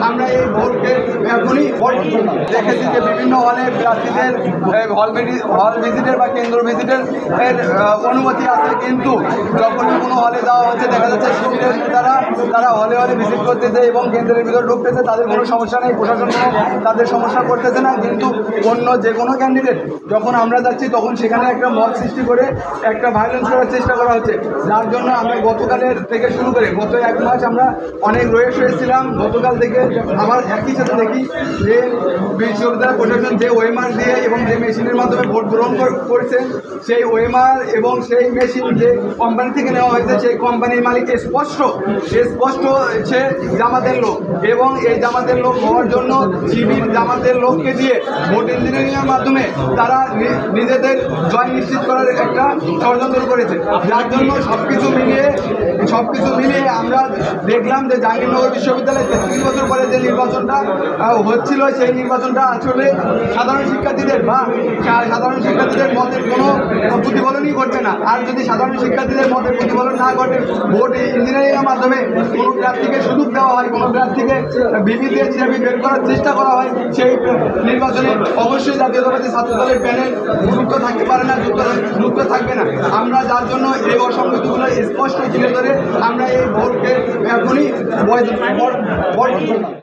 আমরা এই ভোটকে এখনই দেখেছি যে বিভিন্ন হলে প্রার্থীদের হল ভিজিটের বা কেন্দ্র ভিজিটের অনুমতি আছে, কিন্তু যখনই কোনো হলে যাওয়া হচ্ছে দেখা যাচ্ছে শিবিরের নেতারা তারা হলে হলে ভিজিট করতেছে এবং কেন্দ্রের ভিতরে ঢুকতেছে, তাদের কোনো সমস্যা নেই, প্রশাসন তাদের সমস্যা করতেছে না। কিন্তু অন্য যে কোনো ক্যান্ডিডেট যখন আমরা যাচ্ছি তখন সেখানে একটা মত সৃষ্টি করে একটা ভায়োলেন্স করার চেষ্টা করা হচ্ছে, যার জন্য আমরা গতকালের থেকে শুরু করে গত এক মাস আমরা অনেক রয়েস হয়েছিলাম। গতকাল থেকে আবার একই সাথে দেখি যে বিশ্ববিদ্যালয় প্রশাসন যে ওয়েমার দিয়ে এবং যে মেশিনের মাধ্যমে ভোট গ্রহণ করছে, সেই ওয়েমার এবং সেই মেশিন যে কোম্পানি থেকে নেওয়া হয়েছে সেই কোম্পানির মালিক স্পষ্ট সে জামাতের লোক, এবং এই জামাতের লোক হওয়ার জন্য শিবির জামাতের লোককে দিয়ে ভোট ইঞ্জিনিয়ারিংয়ের মাধ্যমে তারা নিজেদের জয় নিশ্চিত করার একটা ষড়যন্ত্র করেছে, যার জন্য সবকিছু মিলিয়ে আমরা দেখলাম যে জাহাঙ্গীরনগর বিশ্ববিদ্যালয়ে ৩৩ বছর পরে যে নির্বাচনটা হচ্ছিল সেই নির্বাচনটা আসলে সাধারণ শিক্ষার্থীদের মতের কোনো প্রতিফলনই ঘটবে না। আর যদি সাধারণ শিক্ষার্থীদের মতের প্রতিফলন না ঘটে, ভোট ইঞ্জিনিয়ারিংয়ের মাধ্যমে কোনো প্রার্থীকে সুযোগ দেওয়া হয়, কোনো প্রার্থীকে বিবি দিয়ে চিরাবি বের করার চেষ্টা করা হয়, সেই নির্বাচনে অবশ্যই জাতীয়তাবাদী ছাত্রদলের প্যানেল যুক্ত থাকতে পারে না, যুক্ত থাকবে না। আমরা যার জন্য এই অসঙ্গতিগুলো স্পষ্ট তুলে ধরে আমরা এই ভোটকে এখনই বর্জন করলাম।